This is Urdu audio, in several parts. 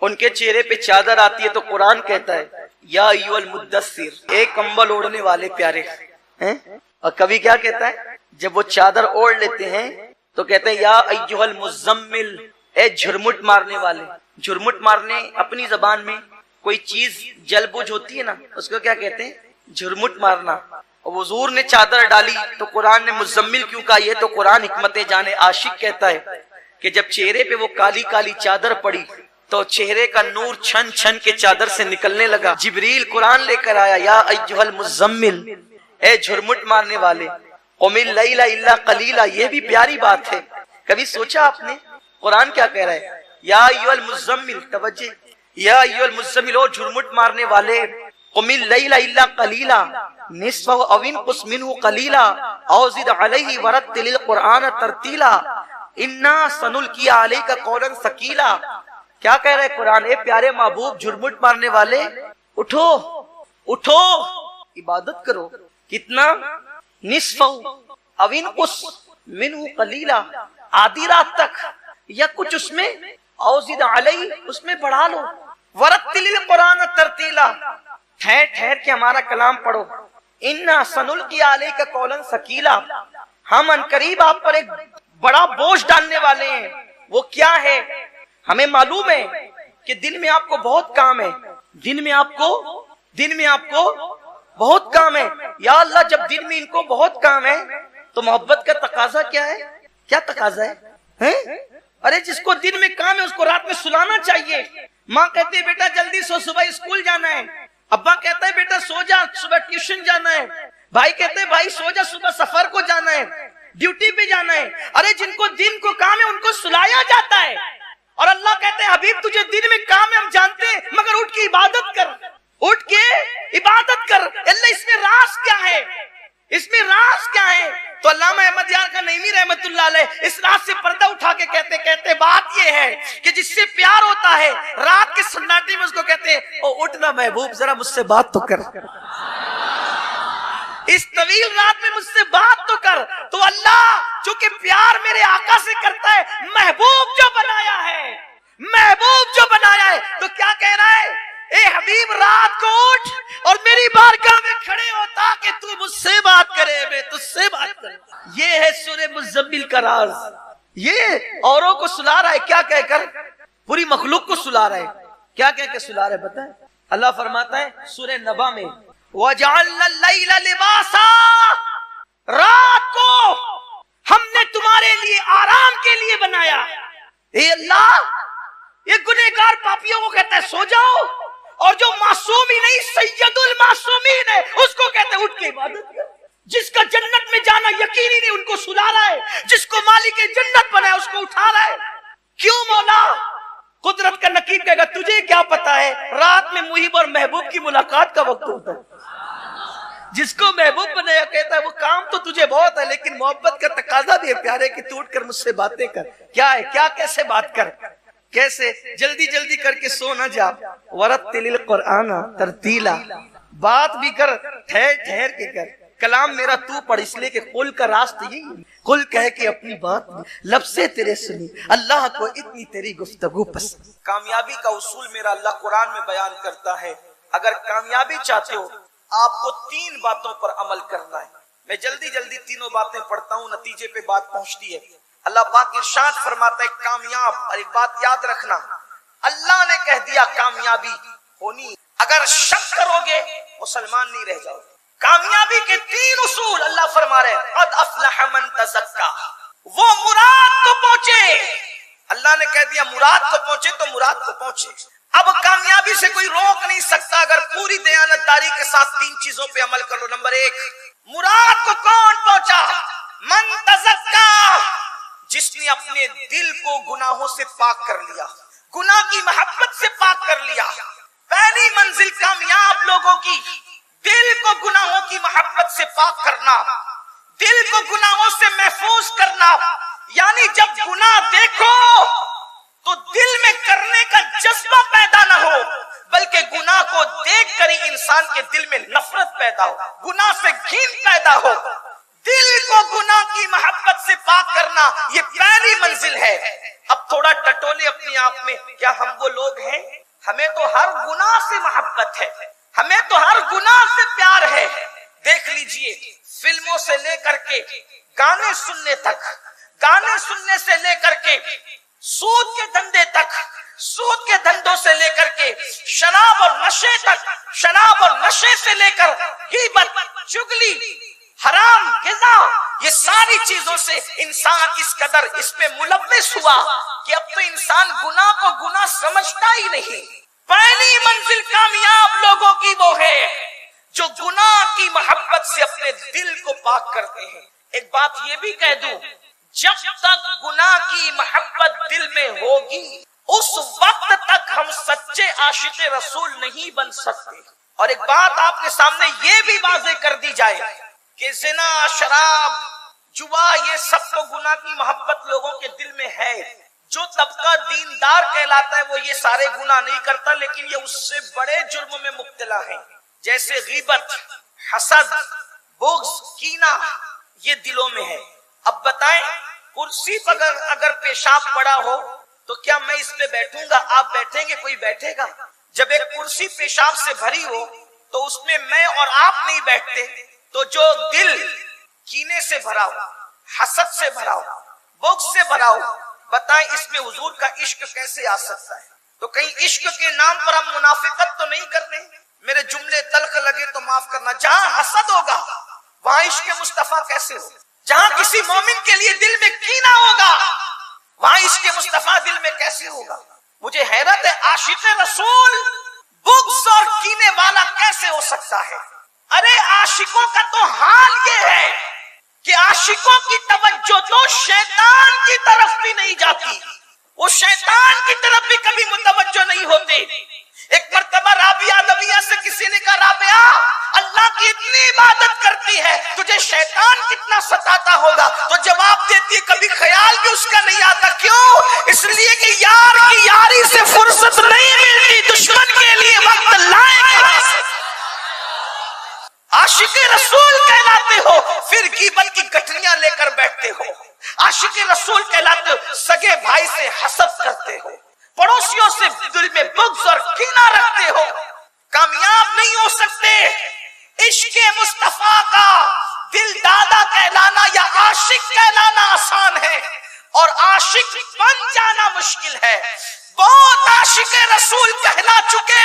ان کے چہرے پہ چادر آتی ہے تو قرآن کہتا ہے یا ایھا المدثر، ایک کمبل اوڑھنے والے پیارے ہیں۔ اور کبھی کیا کہتا ہے جب وہ چادر اوڑھ لیتے ہیں تو کہتے ہیں یا ایھا المزمل، اے جھرمٹ مارنے والے۔ جھرمٹ مارنے اپنی زبان میں کوئی چیز جل بجھ ہوتی ہے نا، اس کو کیا کہتے ہیں؟ جھرمٹ مارنا۔ اور حضور نے چادر ڈالی تو قرآن نے مزمل کیوں کہا؟ یہ تو قرآن حکمت جان عاشق کہتا ہے کہ جب چہرے پہ وہ کالی کالی چادر پڑی تو چہرے کا نور چھن چھن کے چادر سے نکلنے لگا۔ جبریل قرآن لے کر آیا یا ایھا المزمل، اے جھرمٹ مارنے والے، قم اللیل الا قلیلا۔ یہ بھی پیاری بات ہے، کبھی سوچا آپ نے قرآن کیا کہہ رہا ہے؟ یا ایھا المزمل، توجہ، یا ایھا المزمل، او جھرمٹ مارنے والے، قم اللیل الا قلیلا نصفہ او انقص منہ قلیلا او زد علیہ ورتل القرآن ترتیلا انا سنلقی علیک قولا ثقیلا۔ کیا کہہ رہے قرآن؟ اے پیارے محبوب جھرمٹ مارنے والے، اٹھو اٹھو، عبادت کرو۔ کتنا؟ نصف او انقص منہ قلیلا، آدھی رات تک یا کچھ اس میں، او زد علیہ، اس میں بڑھا لو، ورتل القرآن ترتیلا، ٹھہر ٹھہر کے ہمارا کلام پڑھو۔ انا سنلقی علیک قولا ثقیلا، ہم عنقریب آپ پر ایک بڑا بوجھ ڈالنے والے ہیں۔ وہ کیا ہے؟ ہمیں معلوم ہے کہ دن میں آپ کو بہت کام ہے، دن میں آپ کو بہت کام ہے۔ یا اللہ جب دن میں ان کو بہت کام ہے تو محبت کا تقاضا کیا ہے؟ کیا تقاضا ہے؟ ارے جس کو دن میں کام ہے اس کو رات میں سلانا چاہیے۔ ماں کہتے ہے بیٹا جلدی سو، صبح اسکول جانا ہے۔ ابا کہتا ہے بیٹا سو جا، صبح ٹیوشن جانا ہے۔ بھائی کہتے ہیں بھائی سو جا، صبح سفر کو جانا ہے، ڈیوٹی پہ جانا ہے۔ ارے جن کو دن کو کام ہے ان کو سلایا جاتا ہے، اور اللہ کہتے ہیں حبیب تجھے دن میں کام ہے ہم جانتے ہیں، مگر اٹھ کے عبادت کر، اٹھ کے عبادت کر۔ اللہ اس میں راز کیا ہے؟ اس میں راز کیا ہے؟ تو علامہ احمد یار کا نعیمی رحمت اللہ علیہ اس راز سے پردہ اٹھا کے کہتے بات یہ ہے کہ جس سے پیار ہوتا ہے رات کے سناٹے میں اس کو کہتے ہیں او اٹھنا محبوب ذرا مجھ سے بات تو کر، اس طویل رات میں مجھ سے بات تو کر۔ تو اللہ چونکہ پیار میرے آقا سے کرتا ہے، محبوب جو بنایا ہے تو کیا کہہ رہا ہے؟ اے حبیب رات کو اٹھ اور میری بارگاہ میں کھڑے ہو تاکہ تو مجھ سے بات کرے، میں تجھ سے بات کرے۔ یہ ہے سورہ مزمل کا راز۔ یہ اوروں کو سلا رہا ہے، کیا کہہ کر؟ پوری مخلوق کو سلا رہا ہے۔ کیا کہہ کے سلا رہا ہے پتہ ہے؟ اللہ فرماتا ہے سورہ نبا میں وَجَعَلْنَا اللَّيْلَ لِبَاسًا، رات کو ہم نے تمہارے لیے آرام کے لیے بنایا۔ اے اللہ، یہ گنہگار پاپیوں کو کہتا ہے سو جاؤ، اور جو معصوم ہی نہیں سید المعصومین ہے اس کو کہتے ہیں اٹھ کے عبادت کر۔ جس کا جنت میں جانا یقینی نہیں ان کو سلا رہا ہے، جس کو مالک جنت بنا ہے اس کو اٹھا رہا ہے۔ کیوں مولا؟ قدرت کا نقیب کہے گا تجھے کیا پتا ہے رات میں محب اور محبوب کی ملاقات کا وقت ہوتا ہے۔ جس کو محبوب بنایا کہتا ہے وہ کام تو تجھے بہت ہے، لیکن محبت کا تقاضا بھی ہے پیارے کہ تو اٹھ کر مجھ سے باتیں کر۔ کیا ہے؟ کیا کیسے بات کر؟ کیسے؟ جلدی جلدی کر کے سو نہ جا، ورتل القرآن ترتیلا، بات بھی کر، ٹھہر ٹھہر کے کر۔ کلام میرا تو پڑھ، اس لیے کہ قل کا راستہ یہی ہے، قل کہہ کے اپنی بات لب سے تیرے سنی، اللہ کو اتنی تیری گفتگو پسند۔ کامیابی کا اصول میرا اللہ قرآن میں بیان کرتا ہے۔ اگر کامیابی چاہتے ہو آپ کو 3 باتوں پر عمل کرنا ہے۔ میں جلدی جلدی تینوں باتیں پڑھتا ہوں، نتیجے پہ بات پہنچتی ہے۔ اللہ پاک ارشاد فرماتا ہے کامیاب، اور ایک بات یاد رکھنا، اللہ نے کہہ دیا کامیابی ہونی، اگر شک کرو گے مسلمان نہیں رہ جاؤ گے۔ کامیابی کے 3 اصول اللہ فرما رہے ہیں قد افلح من تزکا، وہ مراد کو پہنچے۔ اللہ نے کہہ دیا مراد کو پہنچے تو مراد کو پہنچے۔ اب کامیابی سے کوئی روک نہیں سکتا اگر پوری دیانتداری کے ساتھ 3 چیزوں پہ عمل کر لو۔ نمبر 1، مراد کو کون پہنچا؟ من تزکا، جس نے اپنے دل کو گناہوں سے پاک کر لیا، گناہ کی محبت سے پاک کر لیا۔ پہلی منزل کامیاب لوگوں کی دل کو گناہوں کی محبت سے پاک کرنا، دل کو گناہوں سے محفوظ کرنا۔ یعنی جب گناہ دیکھو تو دل میں کرنے کا جذبہ پیدا نہ ہو، بلکہ گناہ کو دیکھ کر ہی انسان کے دل میں نفرت پیدا ہو، گناہ سے گھن پیدا ہو۔ دل کو گناہ کی محبت سے پاک کرنا یہ پہلی منزل ہے۔ اب تھوڑا ٹٹولے اپنے آپ میں، کیا ہم وہ لوگ ہیں؟ ہمیں تو ہر گناہ سے محبت ہے، ہمیں تو ہر گناہ سے پیار ہے۔ دیکھ لیجئے، فلموں سے لے کر کے گانے سننے تک، گانے سننے سے لے کر کے سود کے دھندے تک، سود کے دھندوں سے لے کر کے شراب اور نشے تک، شراب اور نشے سے لے کر غیبت، چغلی، حرام غذا، یہ ساری چیزوں سے انسان اس قدر اس میں ملوث ہوا کہ اب تو انسان گناہ کو گناہ سمجھتا ہی نہیں۔ پہلی منزل کامیاب لوگوں کی وہ ہے جو گناہ کی محبت سے اپنے دل کو پاک کرتے ہیں۔ ایک بات یہ بھی کہہ دوں، جب تک گناہ کی محبت دل میں ہوگی اس وقت تک ہم سچے عاشق رسول نہیں بن سکتے۔ اور ایک بات آپ کے سامنے یہ بھی واضح کر دی جائے کہ زنا، شراب، جوا، یہ سب تو گناہ کی محبت لوگوں کے دل میں ہے۔ جو طبقہ دیندار کہلاتا ہے وہ یہ سارے گناہ نہیں کرتا، لیکن یہ اس سے بڑے جرم میں مبتلا ہیں، جیسے غیبت، حسد، بغض، کینہ، یہ دلوں میں ہے۔ اب بتائیں، کرسی پر اگر پیشاب پڑا ہو تو کیا میں اس پہ بیٹھوں گا؟ آپ بیٹھیں گے؟ کوئی بیٹھے گا؟ جب ایک کرسی پیشاب سے بھری ہو تو اس میں میں اور آپ نہیں بیٹھتے۔ تو جو دل کینے سے بھرا ہو، حسد سے بھرا ہو، بغض سے بھرا ہو، بتائیں اس میں حضور کا عشق کیسے آ سکتا ہے؟ تو کہیں عشق کے نام پر ہم منافقت تو نہیں کر رہے؟ میرے جملے تلخ لگے تو معاف کرنا۔ جہاں حسد ہوگا وہاں عشق مصطفیٰ کیسے ہو؟ جہاں کسی مومن کے لیے دل میں کینہ ہوگا وہاں عشق مصطفیٰ دل میں کیسے ہوگا؟ مجھے حیرت ہے، عاشق رسول بغض اور کینے والا کیسے ہو سکتا ہے؟ ارے عاشقوں کا تو حال یہ ہے کہ عاشقوں کی توجہ تو شیطان کی طرف بھی نہیں جاتی، وہ شیطان کی طرف بھی کبھی متوجہ نہیں ہوتے۔ ایک مرتبہ رابعہ ادویہ سے کسی نے کہا، رابعہ اللہ کی اتنی عبادت کرتی ہے، تجھے شیطان کتنا ستاتا ہوگا؟ تو جواب دیتی ہے، کبھی خیال بھی اس کا نہیں آتا۔ کیوں؟ اس لیے کہ یار کی یاری سے فرصت نہیں ملتی، دشمن کے لیے وقت لائے گا۔ عاشق رسول کہلاتے ہو پھر غیبت کی گٹھلیاں لے کر بیٹھتے ہو، عاشق رسول کہلاتے ہو سگے بھائی سے حسد کرتے ہو، پڑوسیوں سے دل میں بغض اور کینہ رکھتے ہو، کامیاب نہیں ہو سکتے۔ عشق مصطفیٰ کا دل دادا کہلانا یا عاشق کہلانا آسان ہے، اور عاشق بن جانا مشکل ہے۔ بہت عاشق رسول کہلا چکے،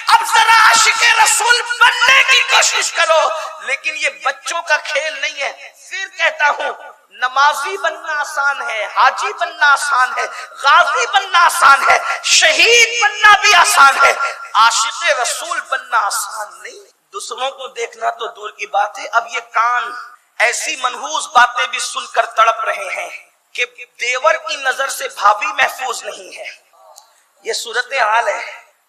اب ذرا عاشق رسول بننے کی کوشش کرو۔ لیکن یہ بچوں کا کھیل نہیں ہے۔ پھر کہتا ہوں، نمازی بننا آسان ہے، حاجی بننا آسان ہے، غازی بننا آسان ہے، شہید بننا بھی آسان ہے، عاشق رسول بننا آسان نہیں۔ دوسروں کو دیکھنا تو دور کی بات ہے، اب یہ کان ایسی منحوس باتیں بھی سن کر تڑپ رہے ہیں کہ دیور کی نظر سے بھابھی محفوظ نہیں ہے۔ یہ صورتحال ہے،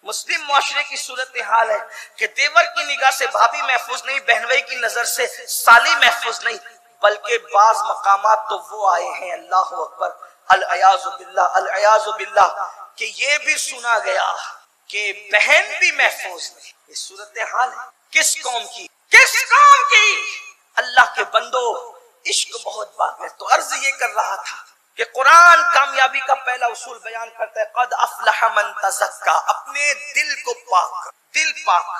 مسلم معاشرے کی صورتحال ہے کہ دیور کی نگاہ سے بھابھی محفوظ نہیں، بہنوئی کی نظر سے سالی محفوظ نہیں، بلکہ بعض مقامات تو وہ آئے ہیں، اللہ اکبر، العیاذ باللہ، العیاذ باللہ، کہ یہ بھی سنا گیا کہ بہن بھی محفوظ نہیں۔ یہ صورتحال ہے کس قوم کی؟ کس قوم کی؟ اللہ کے بندو، عشق بہت بات ہے۔ تو عرض یہ کر رہا تھا کہ قرآن کامیابی کا پہلا اصول بیان کرتا ہے، قد افلح من تزکا، اپنے دل کو پاک، دل پاک۔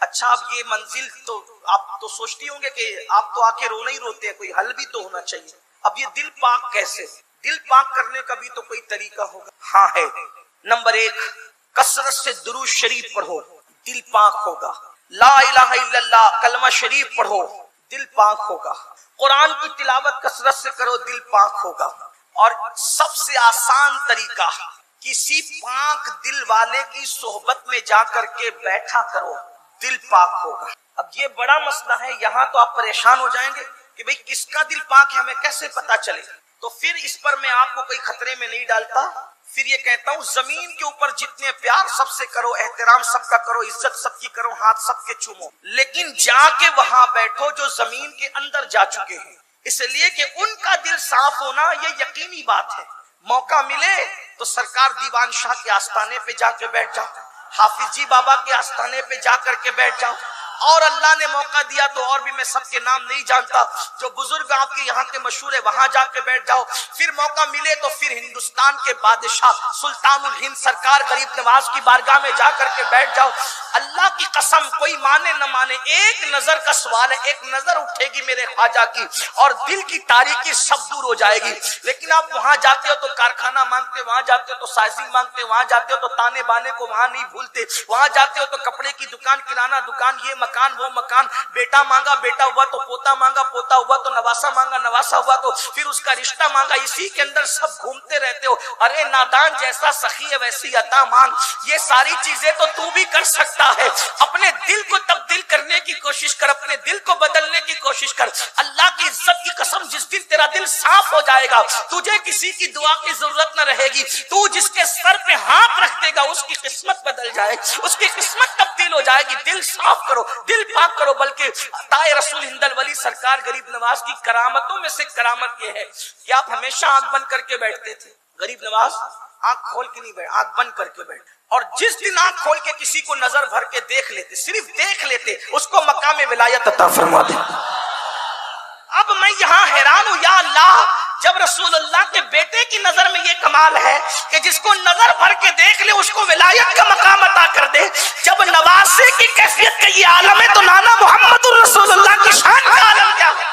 اچھا، اب یہ منزل تو آپ تو سوچتی ہوں گے کہ آپ تو آ کے رونا ہی روتے ہیں، کوئی حل بھی تو ہونا چاہیے۔ اب یہ دل پاک کیسے؟ دل پاک کرنے کا بھی تو کوئی طریقہ ہوگا۔ ہاں ہے۔ نمبر 1، کثرت سے درود شریف پڑھو، دل پاک ہوگا۔ لا الہ الا اللہ کلمہ شریف پڑھو، دل پاک ہوگا۔ قرآن کی تلاوت کثرت سے کرو، دل پاک ہوگا۔ اور سب سے آسان طریقہ، کسی پاک دل والے کی صحبت میں جا کر کے بیٹھا کرو، دل پاک ہوگا۔ اب یہ بڑا مسئلہ ہے، یہاں تو آپ پریشان ہو جائیں گے کہ بھئی کس کا دل پاک ہے، ہمیں کیسے پتا چلے؟ تو پھر اس پر میں آپ کو کوئی خطرے میں نہیں ڈالتا، پھر یہ کہتا ہوں زمین کے اوپر جتنے پیار سب سے کرو، احترام سب کا کرو، عزت سب کی کرو، ہاتھ سب کے چومو، لیکن جا کے وہاں بیٹھو جو زمین کے اندر جا چکے ہیں، اس لیے کہ ان کا دل صاف ہونا یہ یقینی بات ہے۔ موقع ملے تو سرکار دیوان شاہ کے آستانے پہ جا کے بیٹھ جاؤ، حافظ جی بابا کے آستانے پہ جا کر کے بیٹھ جاؤ، اور اللہ نے موقع دیا تو اور بھی میں سب کے نام نہیں جانتا، جو بزرگ آپ کے یہاں کے مشہور ہے وہاں جا کے بیٹھ جاؤ، پھر موقع ملے تو پھر ہندوستان کے بادشاہ سلطان الہند سرکار غریب نواز کی بارگاہ میں جا کر کے بیٹھ جاؤ۔ اللہ کی قسم کوئی مانے نہ مانے، ایک نظر کا سوال ہے، ایک نظر اٹھے گی میرے خواجہ کی اور دل کی تاریکی سب دور ہو جائے گی۔ لیکن آپ وہاں جاتے ہو تو کارخانہ مانگتے، وہاں جاتے ہو تو سائزنگ مانگتے، وہاں جاتے ہو تو تانے بانے کو وہاں نہیں بھولتے، وہاں جاتے ہو تو کپڑے کی دکان، کرانہ دکان، یہ مکان وہ مکان، بیٹا مانگا بیٹا ہوا تو پوتا مانگا، پوتا ہوا تو نواسا مانگا، نواسا ہوا تو پھر اس کا رشتہ مانگا، اسی کے اندر سب گھومتے رہتے ہو۔ ارے نادان جیسا سخی ہے ویسی عطا مانگ، یہ ساری چیزیں تو تو بھی کر سکتا ہے۔ اپنے دل کو تبدیل کرنے کی کوشش کر، اپنے دل کو بدلنے کی کوشش کر۔ اللہ کی عزت کی قسم جس دن تیرا دل صاف ہو جائے گا، تجھے کسی کی دعا کی ضرورت نہ رہے گی، تو جس کے سر پہ ہاتھ رکھ دے گا اس کی قسمت بدل جائے گی، اس کی قسمت تبدیل ہو جائے گی۔ دل صاف کرو، دل پاک کرو۔ بلکہ عطائے رسول ہند الولی سرکار غریب نواز کی کرامتوں میں سے کرامت یہ ہے کہ آپ ہمیشہ آنکھ بند کر کے بیٹھتے تھے۔ غریب نواز آنکھ کھول کے نہیں بیٹھ، آنکھ بند کر کے بیٹھ، اور جس دن آنکھ کھول کے کسی کو نظر بھر کے دیکھ لیتے، صرف دیکھ لیتے، اس کو مقام ولایت عطا فرما دے۔ اب میں یہاں حیران ہوں، یا اللہ، جب رسول اللہ کے بیٹے کی نظر میں یہ کمال ہے کہ جس کو نظر بھر کے دیکھ لے اس کو ولایت کا مقام عطا کر دے، جب نواسے کی کیفیت کا یہ عالم ہے تو نانا محمد الرسول اللہ کی شان کا عالم کیا ہے؟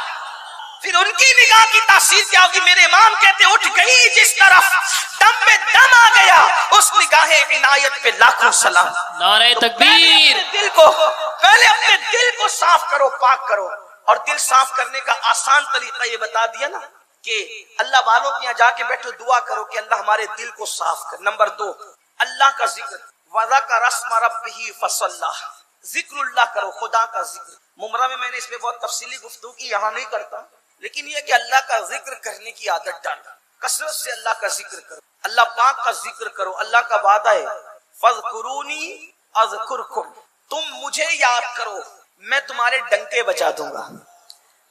پھر ان کی نگاہ کی تاثیر کیا ہوگی؟ میرے امام کہتے اٹھ گئی جس طرف دم پہ دم آ گیا، اس نگاہ عنایت پہ لاکھوں سلام۔ نعرہ تکبیر۔ پہلے اپنے دل کو صاف کرو، پاک کرو، اور دل صاف کرنے کا آسان طریقہ یہ بتا دیا نا کہ اللہ والوں کے یہاں جا کے بیٹھو، دعا کرو کہ اللہ ہمارے دل کو صاف کر۔ نمبر 2، اللہ کا ذکر، وَذَكَرَ اسْمَ رَبِّهِ فَصَلَّى، ذکر اللہ کرو، خدا کا ذکر۔ ممرہ میں نے اس پہ بہت تفصیلی گفتگو کی، یہاں نہیں کرتا، لیکن یہ کہ اللہ کا ذکر کرنے کی عادت ڈالو، کثرت سے اللہ کا ذکر کرو، اللہ پاک کا ذکر کرو۔ اللہ کا وعدہ ہے فَاذْكُرُونِي أَذْكُرْكُمْ، تم مجھے یاد کرو میں تمہارے ڈنکے بجا دوں گا۔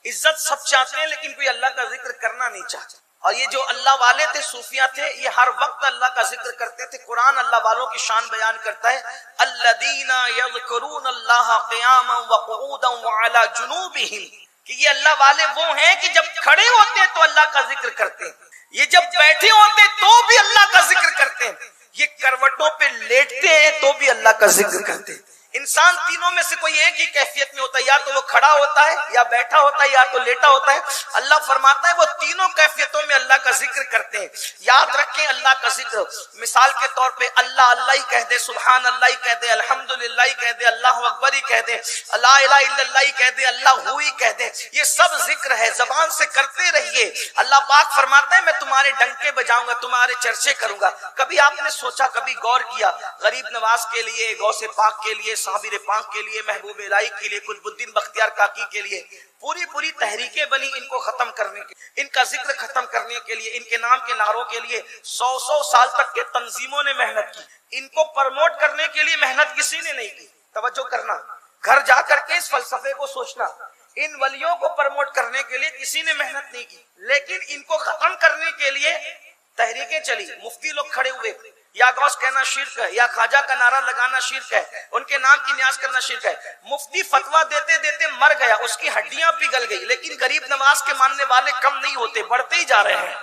عزت سب چاہتے ہیں لیکن کوئی اللہ کا ذکر کرنا نہیں چاہتا، اور یہ جو اللہ والے تھے، صوفیہ تھے، یہ ہر وقت اللہ کا ذکر کرتے تھے۔ قرآن اللہ والوں کی شان بیان کرتا ہے، الذین یذکرون اللہ قیاما وقعودا وعلی جنوبہم، کہ یہ اللہ والے وہ ہیں کہ جب کھڑے ہوتے ہیں تو اللہ کا ذکر کرتے ہیں، یہ جب بیٹھے ہوتے ہیں تو بھی اللہ کا ذکر کرتے ہیں، یہ کروٹوں پہ لیٹتے ہیں تو بھی اللہ کا ذکر کرتے ہیں۔ انسان تینوں میں سے کوئی ایک ہی کیفیت میں ہوتا ہے، یا تو وہ کھڑا ہوتا ہے، یا بیٹھا ہوتا ہے، یا تو لیٹا ہوتا ہے۔ اللہ فرماتا ہے وہ تینوں کیفیتوں میں اللہ کا ذکر کرتے ہیں۔ یاد رکھیں اللہ کا ذکر، مثال کے طور پہ اللہ اللہ ہی کہہ دے، سبحان اللہ ہی کہہ دے، الحمدللہ ہی کہہ دے، اللہ اکبر ہی کہہ دے، لا الہ الا اللہ ہی کہہ دے، اللہ ہو ہی کہہ دے، یہ سب ذکر ہے، زبان سے کرتے رہیے۔ اللہ پاک فرماتا ہے میں تمہارے ڈنکے بجاؤں گا، تمہارے چرچے کروں گا۔ کبھی آپ نے سوچا، کبھی غور کیا، غریب نواز کے لیے، غوث پاک کے لیے، صابر پاک کے لیے، محبوب الہی کے لیے، قطب الدین بختیار کاکی کے لیے پوری تحریکیں بنی ان کو ختم کرنے کے، ان کا ذکر ختم کرنے کے لیے، ان کے نام کے نعروں کے لیے 100 سال تک کے تنظیموں نے محنت کی، ان کو پروموٹ کرنے کے لیے محنت کسی نے نہیں کی۔ توجہ کرنا، گھر جا کر کے اس فلسفے کو سوچنا، ان ولیوں کو پروموٹ کرنے کے لیے کسی نے محنت نہیں کی، لیکن ان کو ختم کرنے کے لیے تحریکیں چلی۔ مفتی لوگ کھڑے ہوئے، یا غوث کہنا شرک ہے، یا خواجہ کا نعرہ لگانا شرک ہے، ان کے نام کی نیاز کرنا شرک ہے۔ مفتی فتویٰ دیتے دیتے مر گیا، اس کی ہڈیاں پگھل گئی، لیکن غریب نواز کے ماننے والے کم نہیں ہوتے، بڑھتے ہی جا رہے ہیں۔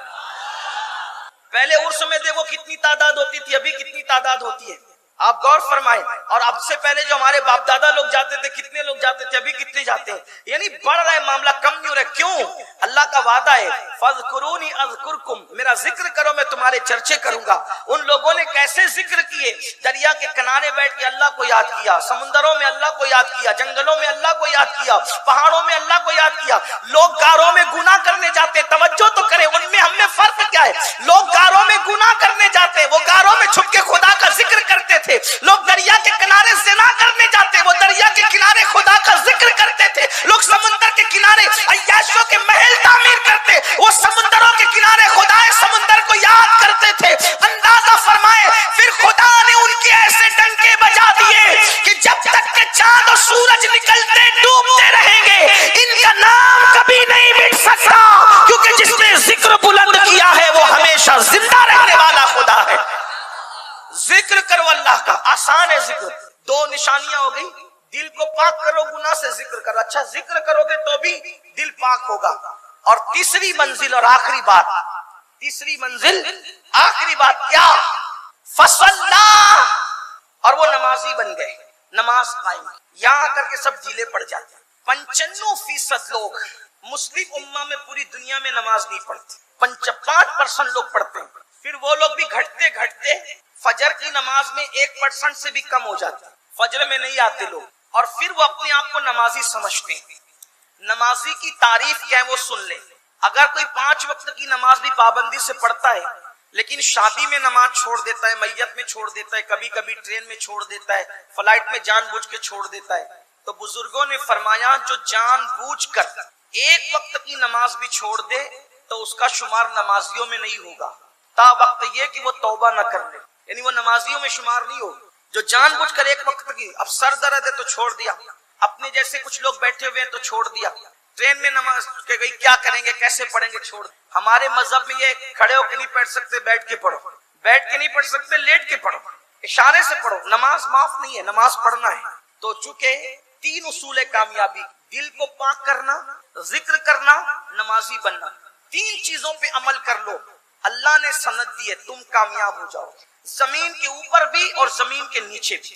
پہلے عرس میں دیکھو کتنی تعداد ہوتی تھی، ابھی کتنی تعداد ہوتی ہے، آپ غور فرمائیں۔ اور اب سے پہلے جو ہمارے باپ دادا لوگ جاتے تھے، کتنے لوگ جاتے تھے، ابھی کتنے جاتے ہیں، یعنی بڑھ رہا ہے معاملہ، کم نہیں ہو رہا ہے۔ کیوں؟ اللہ کا وعدہ ہے فَاذْكُرُونِي أَذْكُرْكُمْ، میرا ذکر کرو میں تمہارے چرچے کروں گا۔ ان لوگوں نے کیسے ذکر کیے؟ دریا کے کنارے بیٹھ کے اللہ کو یاد کیا، سمندروں میں اللہ کو یاد کیا، جنگلوں میں اللہ کو یاد کیا، پہاڑوں میں اللہ کو یاد کیا۔ لوگ گاروں میں گناہ کرنے جاتے، توجہ تو کریں، ان میں ہم میں فرق کیا ہے؟ لوگ گاروں میں گناہ کرنے جاتے، وہ گاروں میں چھپ کے خدا کا ذکر کرتے تھے۔ لوگ دریا کے کنارے زنا کرنے جاتے، وہ دریا کے کنارے خدا کا ذکر کرتے تھے۔ لوگ سمندر کے کنارے عیاشوں کے محل تعمیر کرتے، وہ سمندروں کے کنارے خدائے سمندر کو یاد کرتے تھے۔ اندازہ فرمائے پھر خدا نے ان کے ایسے ڈنکے بجا دیے کہ جب تک کہ چاند اور سورج نکلتے ڈوبتے رہیں گے، ان کا نام کبھی نہیں مٹ سکتا، کیونکہ جس نے ذکر بلند کیا ہے وہ ہمیشہ زندہ رہنے والا خدا ہے۔ ذکر کرو اللہ کا، آسان ہے ذکر۔ 2 نشانیاں ہو گئی، دل کو پاک کرو گناہ سے، ذکر کرو، اچھا ذکر کرو گے تو بھی دل پاک ہوگا۔ اور تیسری منزل اور آخری بات، تیسری منزل آخری بات کیا؟ فصلا، اور وہ نمازی بن گئے، نماز قائم۔ یہاں کر کے سب ڈھیلے پڑ جاتے ہیں۔ 95% لوگ مسلم امہ میں پوری دنیا میں نماز نہیں پڑھتے، 5% لوگ پڑھتے ہیں۔ پھر وہ لوگ بھی گھٹتے گھٹتے فجر کی نماز میں 1% سے بھی کم ہو جاتے ہیں، فجر میں نہیں آتے لوگ، اور پھر وہ اپنے آپ کو نمازی سمجھتے ہیں۔ نمازی کی تعریف کیا ہے وہ سن لیں۔ اگر کوئی 5 وقت کی نماز بھی پابندی سے پڑھتا ہے لیکن شادی میں نماز چھوڑ دیتا ہے، میت میں چھوڑ دیتا ہے، کبھی کبھی ٹرین میں چھوڑ دیتا ہے، فلائٹ میں جان بوجھ کے چھوڑ دیتا ہے، تو بزرگوں نے فرمایا جو جان بوجھ کر 1 وقت کی نماز بھی چھوڑ دے تو اس کا شمار نمازیوں میں نہیں ہوگا، تا وقت یہ کہ وہ توبہ نہ کر لے، یعنی وہ نمازیوں میں شمار نہیں ہوگا۔ جو جان بوجھ کر 1 وقت کی، اب سر درد ہے تو چھوڑ دیا، اپنے جیسے کچھ لوگ بیٹھے ہوئے ہیں تو چھوڑ دیا، ٹرین میں نماز کہ گئی کیا کریں گے کیسے پڑھیں گے، چھوڑ دیا۔ ہمارے مذہب میں یہ کھڑے ہو کے نہیں پڑھ سکتے، بیٹھ کے پڑھو، بیٹھ کے نہیں پڑھ سکتے، لیٹ کے پڑھو، اشارے سے پڑھو، نماز معاف نہیں ہے، نماز پڑھنا ہے۔ تو چونکہ 3 اصول کامیابی، دل کو پاک کرنا، ذکر کرنا، نمازی بننا، 3 چیزوں پہ عمل کر لو، اللہ نے سند دی ہے، تم کامیاب ہو جاؤ، زمین کے اوپر بھی اور زمین کے نیچے بھی۔